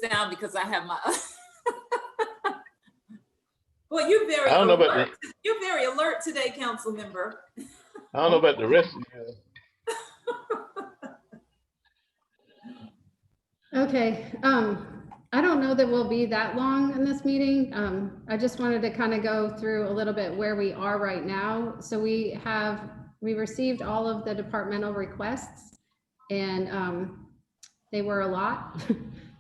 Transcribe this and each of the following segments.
down because I have my. Well, you're very I don't know about alert. You're very alert today, council member. I don't know about the rest of you. Okay, I don't know that we'll be that long in this meeting. I just wanted to kind of go through a little bit where we are right now. So we received all of the departmental requests, and they were a lot.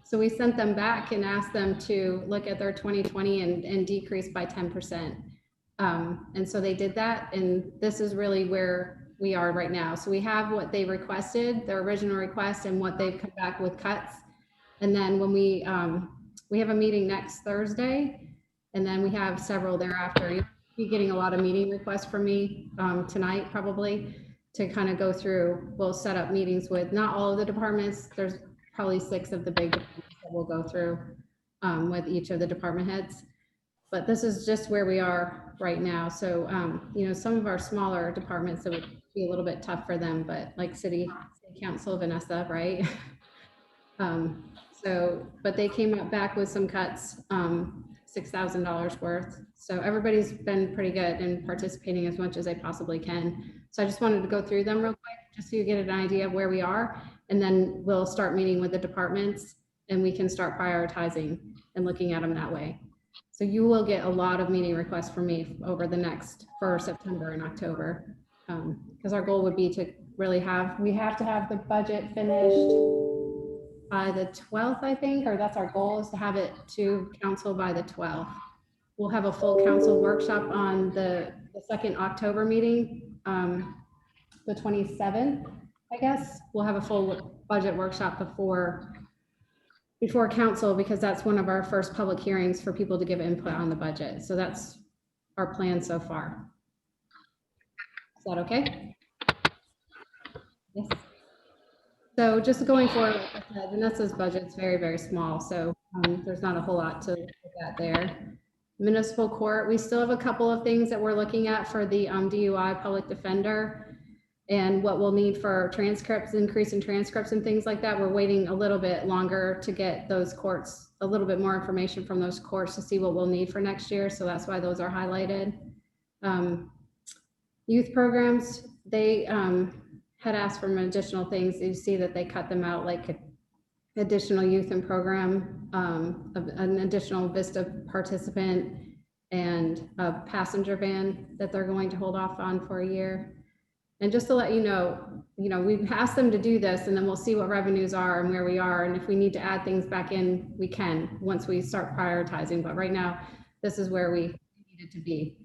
So we sent them back and asked them to look at their 2020 and decrease by 10%. And so they did that, and this is really where we are right now. So we have what they requested, their original request, and what they've come back with cuts. And then when we have a meeting next Thursday, and then we have several thereafter. You'll be getting a lot of meeting requests from me tonight, probably, to kind of go through. We'll set up meetings with not all of the departments. There's probably 6 of the big departments that we'll go through with each of the department heads. But this is just where we are right now. So, you know, some of our smaller departments, it would be a little bit tough for them, but like City Council, Vanessa, right? But they came up back with some cuts, $6,000 worth. So everybody's been pretty good and participating as much as they possibly can. So I just wanted to go through them real quick, just so you get an idea of where we are. And then we'll start meeting with the departments, and we can start prioritizing and looking at them that way. So you will get a lot of meeting requests from me over the next, for September and October. Because our goal would be to really we have to have the budget finished by the 12th, I think, or that's our goal, is to have it to council by the 12th. We'll have a full council workshop on the second October meeting, the 27th, I guess. We'll have a full budget workshop before council, because that's one of our first public hearings for people to give input on the budget. So that's our plan so far. Is that okay? Yes. So just going forward, Vanessa's budget's very, very small. So there's not a whole lot to look at there. Municipal court, we still have a couple of things that we're looking at for the DUI public defender, and what we'll need for transcripts, increase in transcripts and things like that. We're waiting a little bit longer to get those courts, a little bit more information from those courts to see what we'll need for next year. So that's why those are highlighted. Youth programs, they had asked for additional things. You see that they cut them out, like additional youth and program, an additional VISTA participant, and a passenger van that they're going to hold off on for a year. And just to let you know, we've asked them to do this, and then we'll see what revenues are and where we are. And if we need to add things back in, we can once we start prioritizing. But right now, this is where we need it to be.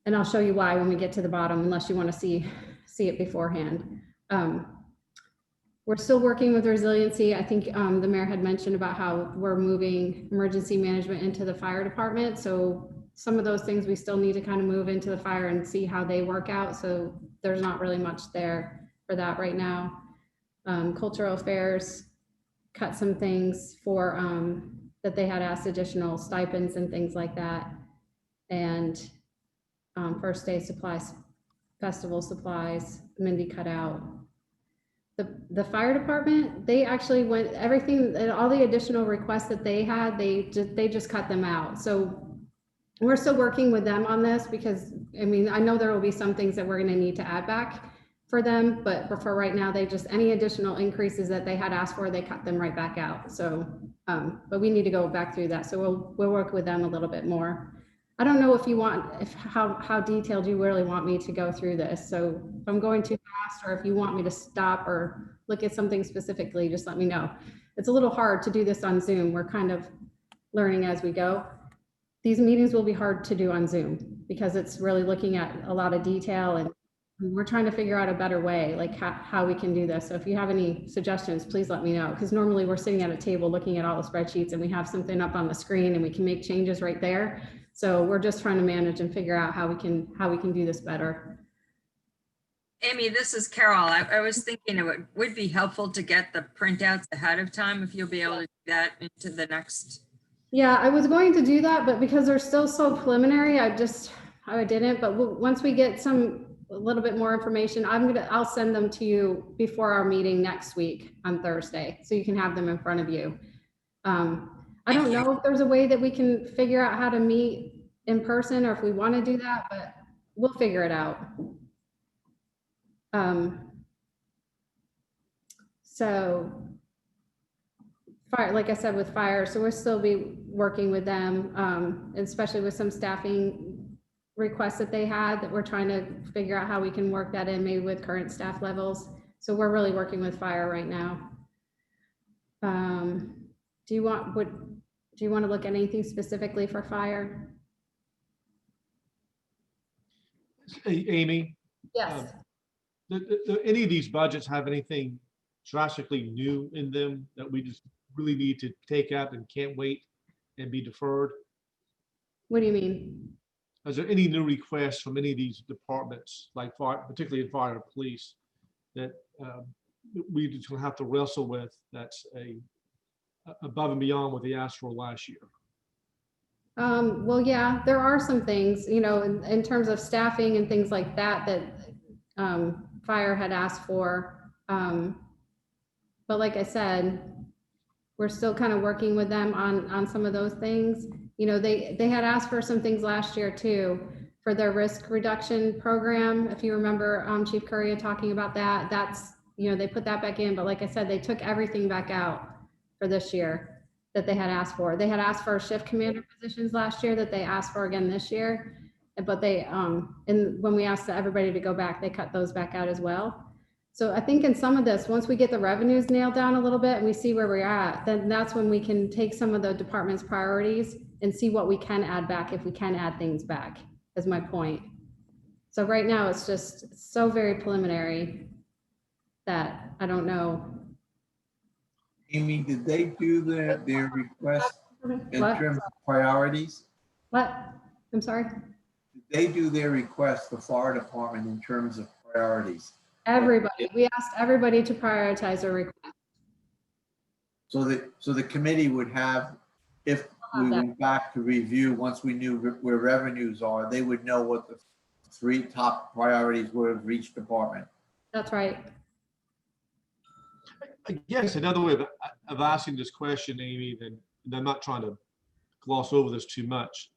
And I'll show you why when we get to the bottom, unless you want to see it beforehand. We're still working with resiliency. I think the mayor had mentioned about how we're moving emergency management into the fire department. So some of those things we still need to kind of move into the fire and see how they work out. So there's not really much there for that right now. Cultural affairs cut some things for that they had asked additional stipends and things like that. And first day supplies, festival supplies, Mindy cut out. The fire department, they actually went, everything, all the additional requests that they had, they just cut them out. So we're still working with them on this, because I mean, I know there will be some things that we're going to need to add back for them, but for right now, they just, any additional increases that they had asked for, they cut them right back out. So, but we need to go back through that. So we'll work with them a little bit more. I don't know if you want, how detailed you really want me to go through this. So if I'm going too fast, or if you want me to stop or look at something specifically, just let me know. It's a little hard to do this on Zoom. We're kind of learning as we go. These meetings will be hard to do on Zoom, because it's really looking at a lot of detail, and we're trying to figure out a better way, like how we can do this. So if you have any suggestions, please let me know, because normally we're sitting at a table looking at all the spreadsheets, and we have something up on the screen and we can make changes right there. So we're just trying to manage and figure out how we can do this better. Amy, this is Carol. I was thinking it would be helpful to get the printouts ahead of time, if you'll be able to do that into the next. Yeah, I was going to do that, but because they're still so preliminary, I didn't. But once we get a little bit more information, I'll send them to you before our meeting next week on Thursday, so you can have them in front of you. I don't know if there's a way that we can figure out how to meet in person or if we want to do that, but we'll figure it out. So fire, like I said, with fire, so we'll still be working with them, especially with some staffing requests that they had that we're trying to figure out how we can work that in, maybe with current staff levels. So we're really working with fire right now. Do you want to look at anything specifically for fire? Hey, Amy, Yes. do any of these budgets have anything drastically new in them that we just really need to take out and can't wait and be deferred? What do you mean? Is there any new requests from any of these departments, like fire, particularly in fire and police, that we just gonna have to wrestle with that's above and beyond what they asked for last year? Well, yeah, there are some things, you know, in terms of staffing and things like that, that fire had asked for. But like I said, we're still kind of working with them on some of those things. You know, they had asked for some things last year too, for their risk reduction program. If you remember, Chief Curry talking about that, that's, you know, they put that back in, but like I said, they took everything back out for this year that they had asked for. They had asked for shift commander positions last year that they asked for again this year. But they, and when we asked everybody to go back, they cut those back out as well. So I think in some of this, once we get the revenues nailed down a little bit and we see where we're at, then that's when we can take some of the department's priorities and see what we can add back, if we can add things back, is my point. So right now it's just so very preliminary that I don't know. Amy, did they do their request in What? terms of priorities? What? I'm sorry? Did they do their request, the fire department, in terms of priorities? Everybody, we asked everybody to prioritize their request. So the committee would have, if we went back to review, once we knew where revenues are, they would know what the 3 top priorities were of each department. That's right. I guess another way of asking this question, Amy, and I'm not trying to gloss over this too much,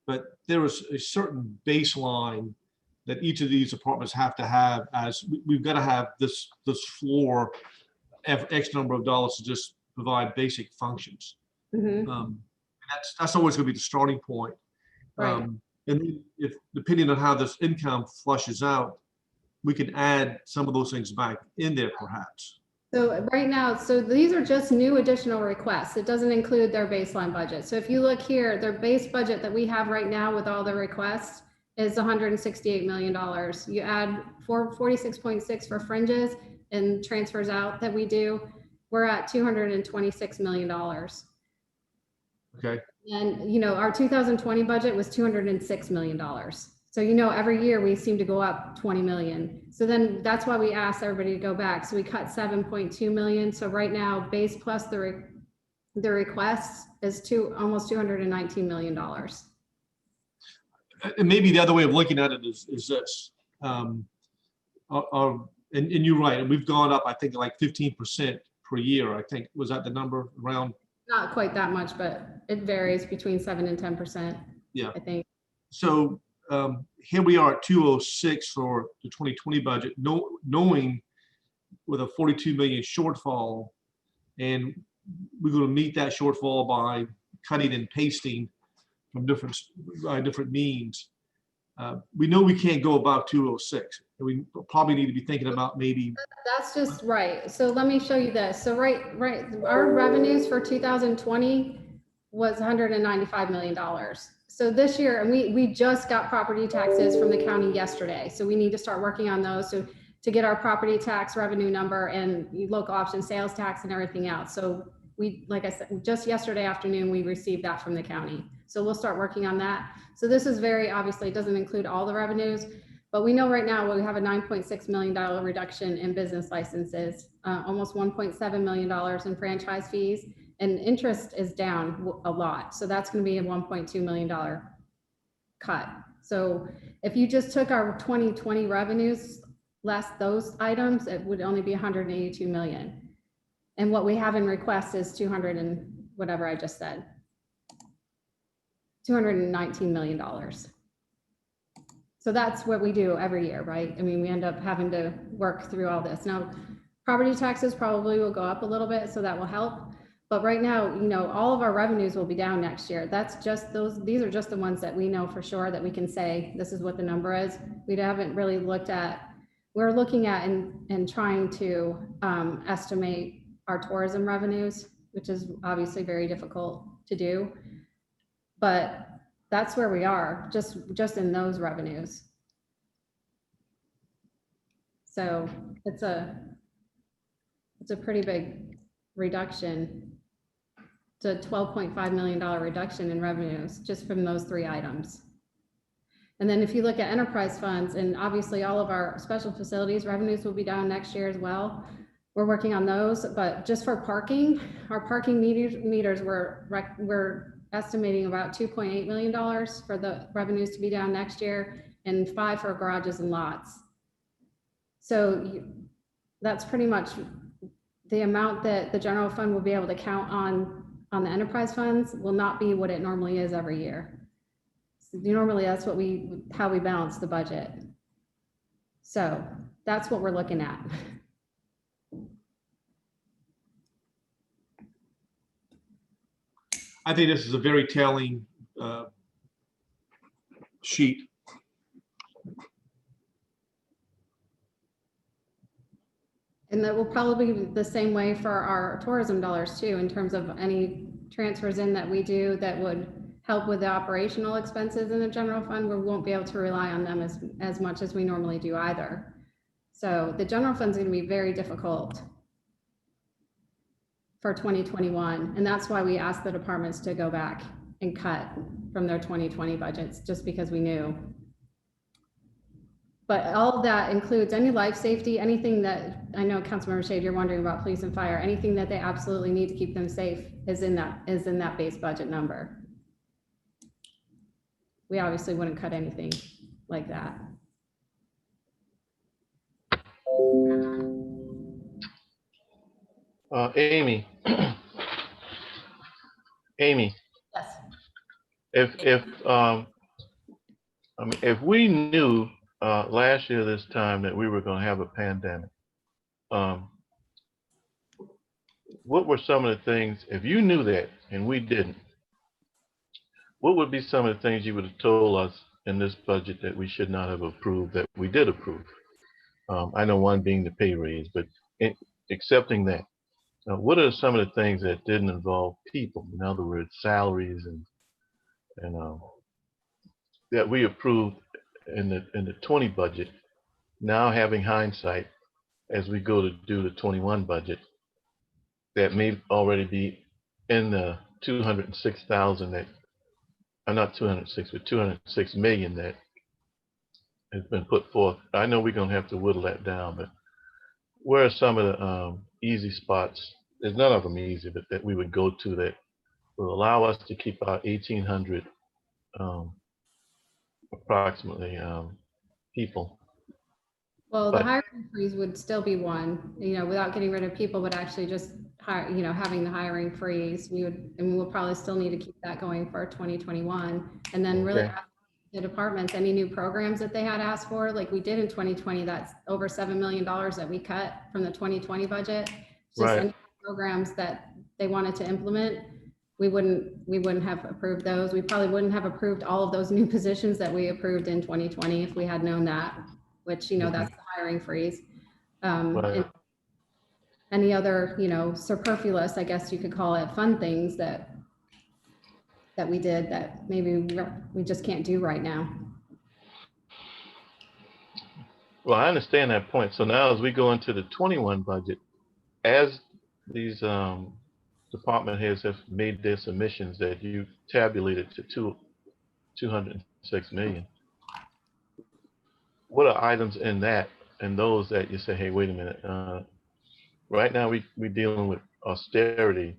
but there is a certain baseline that each of these departments have to have, as we've got to have this floor of X number of dollars to just provide basic functions. Mhm. That's always going to be the starting point. Right. And then if, depending on how this income flushes out, we can add some of those things back in there perhaps. So right now, so these are just new additional requests. It doesn't include their baseline budget. So if you look here, their base budget that we have right now with all the requests is $168 million. You add 46.6 for fringes and transfers out that we do, we're at $226 million. Okay. And, you know, our 2020 budget was $206 million. So, you know, every year we seem to go up 20 million. So then that's why we asked everybody to go back. So we cut 7.2 million. So right now, base plus the requests is almost $219 million. And maybe the other way of looking at it is this. And you're right, and we've gone up, I think, like 15% per year. I think, was that the number around? Not quite that much, but it varies between 7 and 10%. Yeah. I think. So here we are at 206 for the 2020 budget, knowing with a 42 million shortfall, and we're going to meet that shortfall by cutting and pasting from different means. We know we can't go above 206. And we probably need to be thinking about maybe. That's just right. So let me show you this. So right, our revenues for 2020 was $195 million. So this year, and we just got property taxes from the county yesterday. So we need to start working on those to get our property tax revenue number and local option sales tax and everything else. So we, like I said, just yesterday afternoon, we received that from the county. So we'll start working on that. So this is very, obviously, it doesn't include all the revenues, but we know right now we have a $9.6 million reduction in business licenses, almost $1.7 million in franchise fees, and interest is down a lot. So that's going to be a $1.2 million cut. So if you just took our 2020 revenues less those items, it would only be 182 million. And what we have in request is 200 and whatever I just said. $219 million. So that's what we do every year, right? I mean, we end up having to work through all this. Now, property taxes probably will go up a little bit, so that will help. But right now, you know, all of our revenues will be down next year. That's just these are just the ones that we know for sure that we can say, this is what the number is. We haven't really looked at, we're looking at and trying to estimate our tourism revenues, which is obviously very difficult to do. But that's where we are, just in those revenues. So it's a pretty big reduction. It's a $12.5 million reduction in revenues just from those three items. And then if you look at enterprise funds, and obviously all of our special facilities revenues will be down next year as well. We're working on those, but just for parking, our parking meters we're estimating about $2.8 million for the revenues to be down next year, and $5 million for garages and lots. So that's pretty much the amount that the general fund will be able to count on the enterprise funds will not be what it normally is every year. So normally that's how we balance the budget. So that's what we're looking at. I think this is a very telling sheet. And that will probably be the same way for our tourism dollars too, in terms of any transfers in that we do that would help with the operational expenses in the general fund. We won't be able to rely on them as much as we normally do either. So the general fund is going to be very difficult for 2021. And that's why we asked the departments to go back and cut from their 2020 budgets, just because we knew. But all of that includes any life safety, anything that, I know Councilmember Shade, you're wondering about police and fire, anything that they absolutely need to keep them safe is in that base budget number. We obviously wouldn't cut anything like that. Amy, Amy, Yes. if we knew last year this time that we were going to have a pandemic, what were some of the things, if you knew that and we didn't, what would be some of the things you would have told us in this budget that we should not have approved that we did approve? I know one being the pay raise, but accepting that, what are some of the things that didn't involve people? In other words, salaries and that we approved in the 20 budget. Now having hindsight, as we go to do the 21 budget, that may already be in the 206,000 that, not 206, but 206 million that has been put forth. I know we're gonna have to whittle that down, but where are some of the easy spots? There's none of them easy, but that we would go to that will allow us to keep our 1,800 approximately people. Well, the hiring freeze would still be one, you know, without getting rid of people, but actually just hire, you know, having the hiring freeze, we'll probably still need to keep that going for 2021. And then really ask the departments, any new programs that they had asked for, like we did in 2020, that's over $7 million that we cut from the 2020 budget. Just any programs that they wanted to implement, we wouldn't have approved those. We probably wouldn't have approved all of those new positions that we approved in 2020 if we had known that, which, you know, that's the hiring freeze. And any other, you know, superfluous, I guess you could call it, fun things that we did that maybe we just can't do right now. Well, I understand that point. So now as we go into the 21 budget, as these department heads have made their submissions that you tabulated to 206 million, what are items in that and those that you say, hey, wait a minute, right now we're dealing with austerity,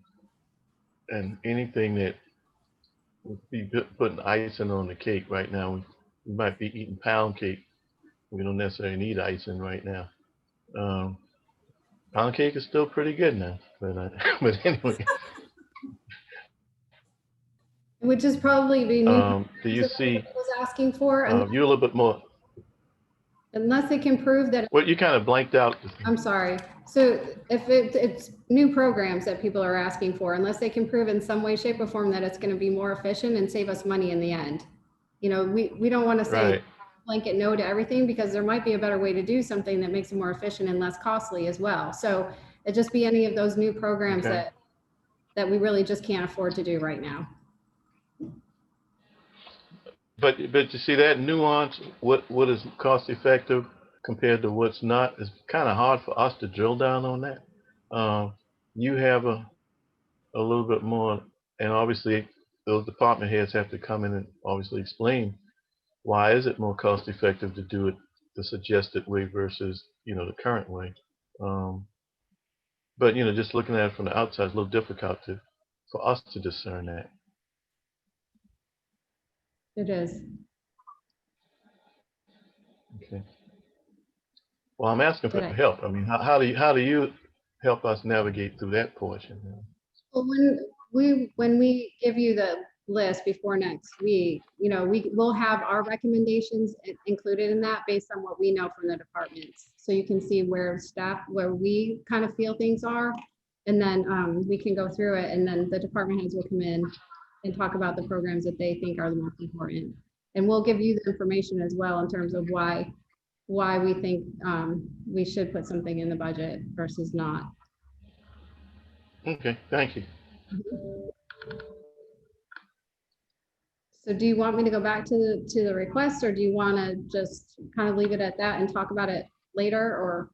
and anything that would be putting icing on the cake right now, we might be eating pound cake. We don't necessarily need icing right now. Pound cake is still pretty good now, but anyway. It would just probably be new. Do you see, Was asking for, you a little bit more, unless they can prove that, well, you kind of blanked out. I'm sorry. So if it's new programs that people are asking for, unless they can prove in some way, shape or form that it's going to be more efficient and save us money in the end. You know, we don't want to say Right. blanket no to everything, because there might be a better way to do something that makes it more efficient and less costly as well. So it'd just be any of those new programs Okay. that we really just can't afford to do right now. But you see that nuance, what is cost effective compared to what's not, is kind of hard for us to drill down on that. You have a little bit more, and obviously those department heads have to come in and obviously explain why is it more cost effective to do it the suggested way versus, you know, the current way. But, you know, just looking at it from the outside, it's a little difficult for us to discern that. It is. Okay. Well, I'm asking for Right. help. I mean, how do you help us navigate through that portion? Well, when we give you the list before next week, you know, we will have our recommendations included in that based on what we know from the departments. So you can see where we kind of feel things are. And then we can go through it, and then the department heads will come in and talk about the programs that they think are the most important. And we'll give you the information as well in terms of why we think we should put something in the budget versus not. Okay, thank you. So do you want me to go back to the request, or do you want to just kind of leave it at that and talk about it later, or?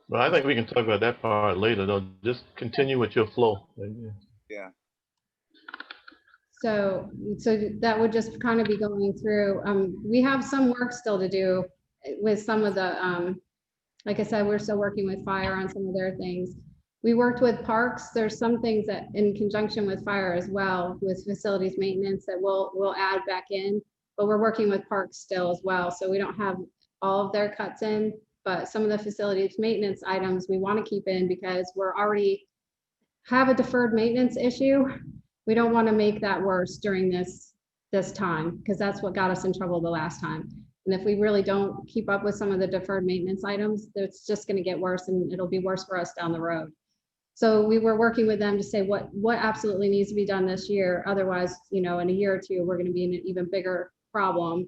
Well, I think we can talk about that part later, though. Just continue with your flow. Yeah. So that would just kind of be going through, we have some work still to do with some of the, like I said, we're still working with fire on some of their things. We worked with parks. There's some things that in conjunction with fire as well, with facilities maintenance, that we'll add back in, but we're working with parks still as well. So we don't have all of their cuts in, but some of the facilities maintenance items we want to keep in, because we're already have a deferred maintenance issue. We don't want to make that worse during this time, because that's what got us in trouble the last time. And if we really don't keep up with some of the deferred maintenance items, it's just going to get worse, and it'll be worse for us down the road. So we were working with them to say what absolutely needs to be done this year. Otherwise, you know, in a year or two, we're going to be in an even bigger problem.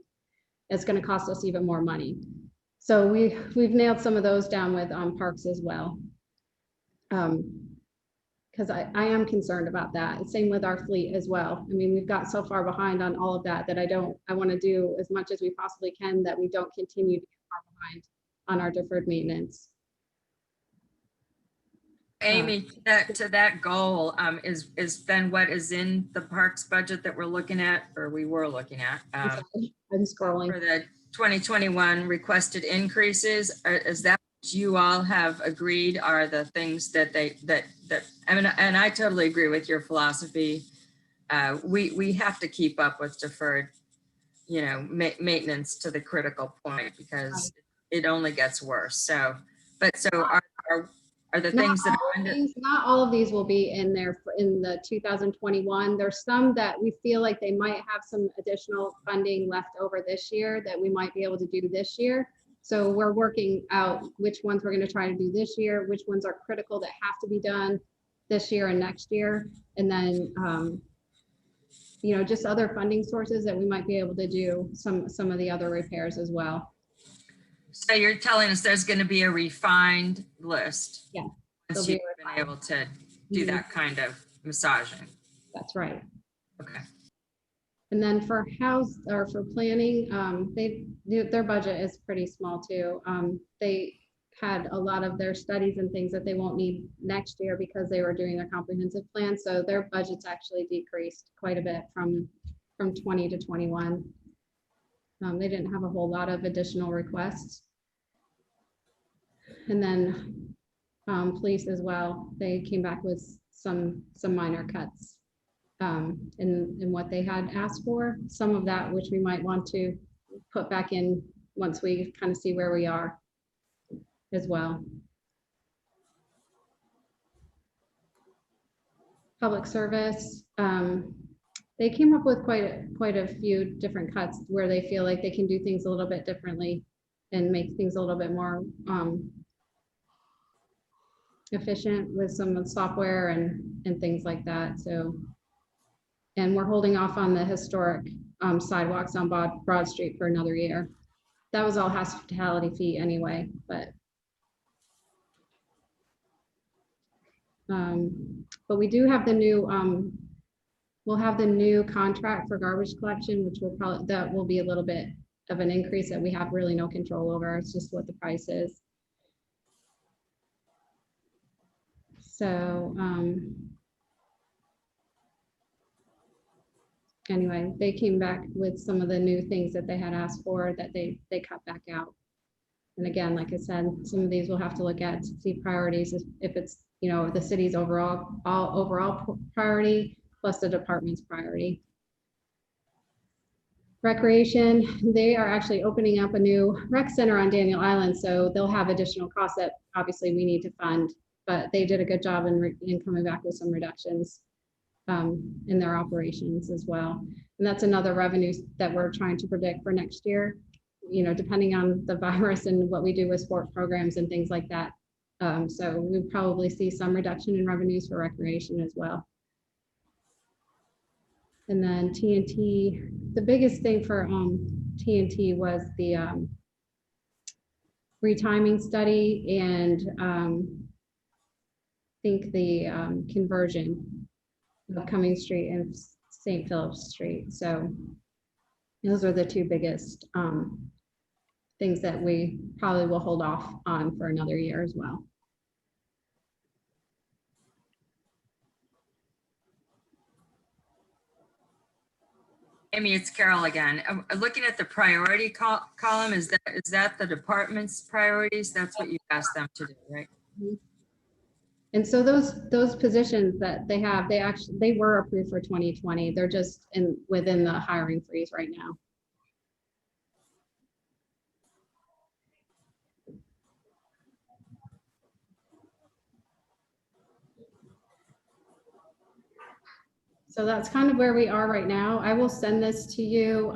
It's going to cost us even more money. So we've nailed some of those down with parks as well. Because I am concerned about that. Same with our fleet as well. I mean, we've got so far behind on all of that I want to do as much as we possibly can, that we don't continue to get far behind on our deferred maintenance. Amy, to that goal, is then what is in the parks budget that we're looking at, or we were looking at? I'm scrolling. For the 2021 requested increases, is that what you all have agreed are the things that I mean, and I totally agree with your philosophy. We have to keep up with deferred, you know, maintenance to the critical point, because it only gets worse. So, but so are the things that are under? Not all of these will be in there in the 2021. There's some that we feel like they might have some additional funding left over this year that we might be able to do this year. So we're working out which ones we're going to try to do this year, which ones are critical that have to be done this year and next year. And then, you know, just other funding sources that we might be able to do some of the other repairs as well. So you're telling us there's going to be a refined list? Yeah, Once you've been able to do that kind of massaging? That's right. Okay. And then for planning, their budget is pretty small too. They had a lot of their studies and things that they won't need next year because they were doing their comprehensive plan. So their budget's actually decreased quite a bit from 20 to 21. They didn't have a whole lot of additional requests. And then police as well, they came back with some minor cuts in what they had asked for. Some of that which we might want to put back in once we kind of see where we are as well. Public service, They came up with quite a few different cuts where they feel like they can do things a little bit differently and make things a little bit more efficient with some of the software and things like that. So, and we're holding off on the historic sidewalks on Broad Street for another year. That was all hospitality fee anyway, but we do have the new, we'll have the new contract for garbage collection, which will probably, that will be a little bit of an increase that we have really no control over. It's just what the price is. So, anyway, they came back with some of the new things that they had asked for that they cut back out. And again, like I said, some of these we'll have to look at to see priorities if it's, you know, the city's overall priority plus the department's priority. Recreation, they are actually opening up a new rec center on Daniel Island, so they'll have additional costs that obviously we need to fund, but they did a good job in coming back with some reductions in their operations as well. And that's another revenue that we're trying to predict for next year, you know, depending on the virus and what we do with sport programs and things like that. So we'll probably see some reduction in revenues for recreation as well. And then TNT, the biggest thing for TNT was the retiming study and I think the conversion of Cummings Street and St. Philip's Street. So those are the two biggest things that we probably will hold off on for another year as well. Amy, it's Carol again. I'm looking at the priority column. Is that the department's priorities? That's what you asked them to do, right? And so those positions that they have, they were approved for 2020. They're just within the hiring freeze right now. So that's kind of where we are right now. I will send this to you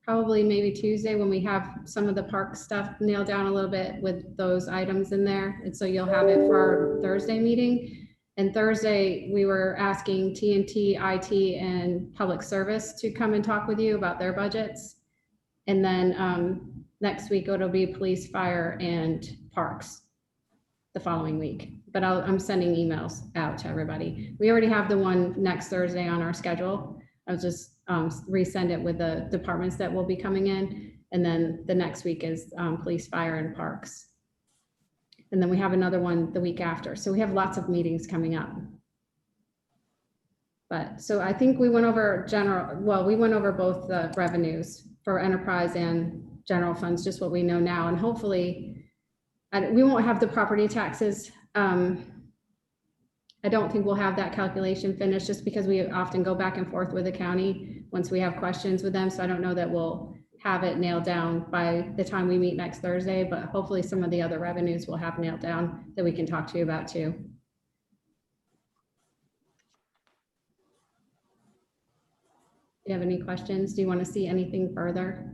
probably maybe Tuesday when we have some of the park stuff nailed down a little bit with those items in there. And so you'll have it for our Thursday meeting. And Thursday, we were asking TNT, IT, and public service to come and talk with you about their budgets. And then next week, it'll be police, fire, and parks the following week. But I'm sending emails out to everybody. We already have the one next Thursday on our schedule. I'll just resend it with the departments that will be coming in. And then the next week is police, fire, and parks. And then we have another one the week after. So we have lots of meetings coming up. But so I think we went over we went over both the revenues for enterprise and general funds, just what we know now. And hopefully we won't have the property taxes. I don't think we'll have that calculation finished just because we often go back and forth with the county once we have questions with them. So I don't know that we'll have it nailed down by the time we meet next Thursday, but hopefully some of the other revenues we'll have nailed down that we can talk to you about too. Do you have any questions? Do you want to see anything further?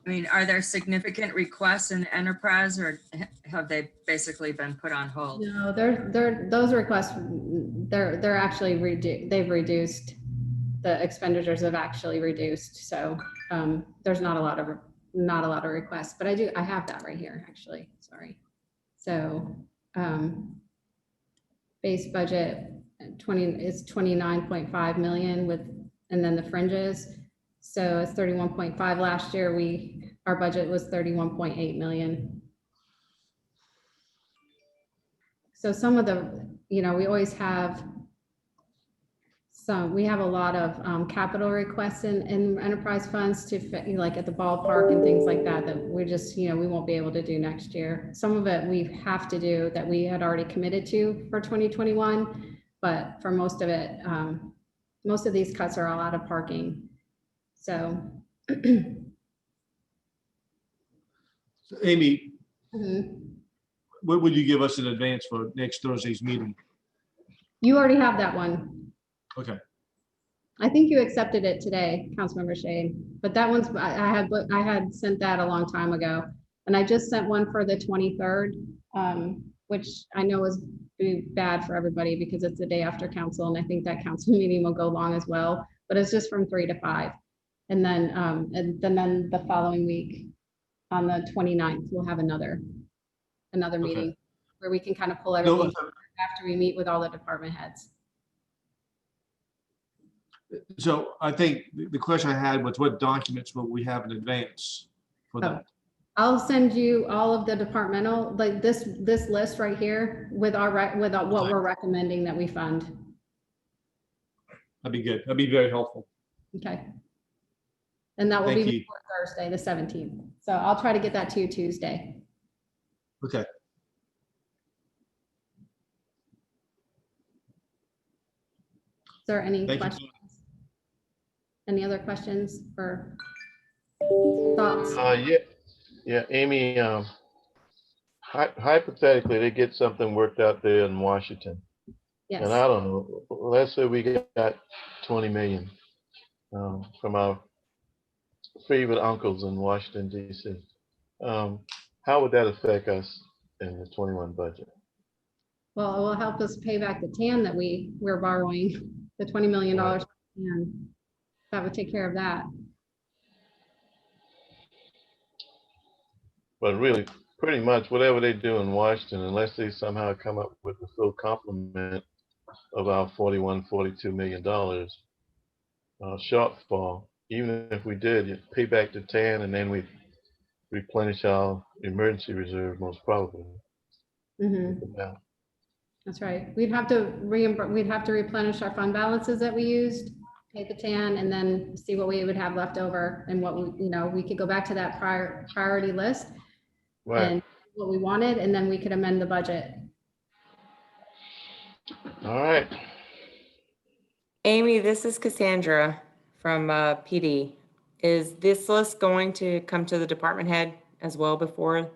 I mean, are there significant requests in enterprise or have they basically been put on hold? No, those requests, they're actually they've reduced. The expenditures have actually reduced. So there's not a lot of requests, but I have that right here actually, sorry. So base budget is 29.5 million and then the fringes. So it's 31.5 last year. Our budget was 31.8 million. So some of the, we always have we have a lot of capital requests in enterprise funds to like at the ballpark and things like that we're just, we won't be able to do next year. Some of it we have to do that we had already committed to for 2021, but for most of it, most of these cuts are all out of parking. So. Amy, what would you give us in advance for next Thursday's meeting? You already have that one. Okay, I think you accepted it today, Councilmember Shade, but that one's, I had sent that a long time ago. And I just sent one for the 23rd, which I know is bad for everybody because it's the day after council. And I think that council meeting will go long as well, but it's just from 3 to 5. And then the following week on the 29th, we'll have another meeting where we can kind of pull everything after we meet with all the department heads. so I think the question I had was what documents will we have in advance for that? I'll send you all of the departmental, like this list right here with what we're recommending that we fund. That'd be good. That'd be very helpful. Okay. And that will Thank be you. before Thursday, the 17th. So I'll try to get that to you Tuesday. Okay. Is there any Thank you. questions? Any other questions or thoughts? Yeah, Amy, hypothetically, they get something worked out there in Washington. Yes. And I don't know, let's say we got 20 million from our favorite uncles in Washington, D.C. How would that affect us in the 21 budget? Well, it will help us pay back the TAN that we're borrowing, the $20 million. Right. And that would take care of that. But really, pretty much whatever they do in Washington, unless they somehow come up with the full complement of our $42 million shortfall, even if we did, you'd pay back the TAN and then we replenish our emergency reserve most probably. Mhm. Yeah. That's right. We'd have to replenish our fund balances that we used, pay the TAN, and then see what we would have left over and what we could go back to that priority list Right. and what we wanted, and then we could amend the budget. All right. Amy, this is Cassandra from PD. Is this list going to come to the department head as well before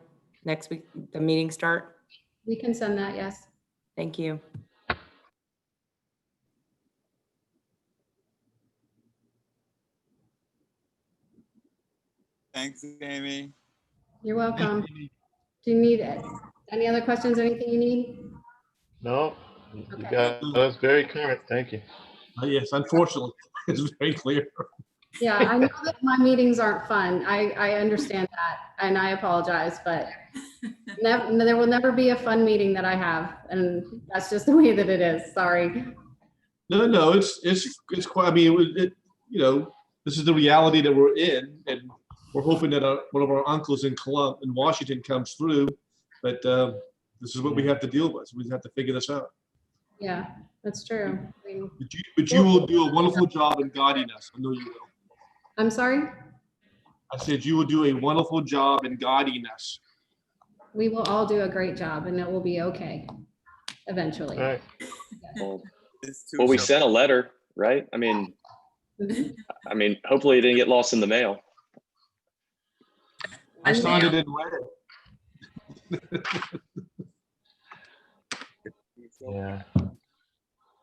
next week, the meeting start? We can send that, yes. Thank you. Thanks, Amy. You're welcome. Do you need any other questions, anything you need? No, you Okay. got us very current. Thank you. Yes, unfortunately, it's very clear. Yeah, I know that my meetings aren't fun. I understand that, and I apologize, but there will never be a fun meeting that I have, and that's just the way that it is. Sorry. No, it's quite, I mean, this is the reality that we're in, and we're hoping that one of our uncles in Washington comes through, but this is what we have to deal with. We have to figure this out. Yeah, that's true. I mean, But you will do a wonderful job in guiding us. I know you will. I'm sorry? I said you will do a wonderful job in guiding us. We will all do a great job, and it will be okay eventually. All right. Well, We sent a letter, right? I mean, hopefully it didn't get lost in the mail. I signed it in red. Yeah.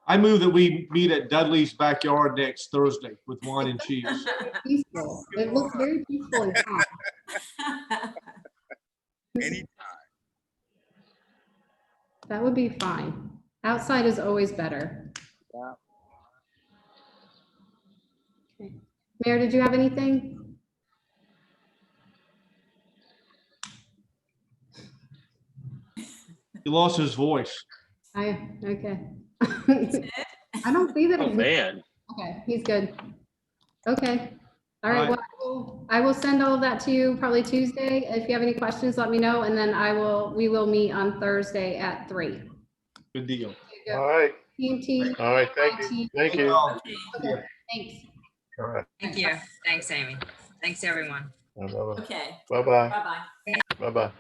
I move that we meet at Dudley's backyard next Thursday with wine and cheese. Peaceful. It looks very peaceful and calm. Anytime. That would be fine. Outside is always better. Yeah. Okay. Mayor, did you have anything? He lost his voice. Okay. I don't see that. Oh, man. Okay, he's good. Okay. All right, All right. well, I will send all of that to you probably Tuesday. If you have any questions, let me know, and then we will meet on Thursday at 3. Good deal. All right. TNT. All right. Thank you. Thank you. All Okay, thanks. right. Thank you. Thanks, Amy. Thanks, everyone. Bye-bye. Okay, Bye-bye. bye-bye. Bye-bye.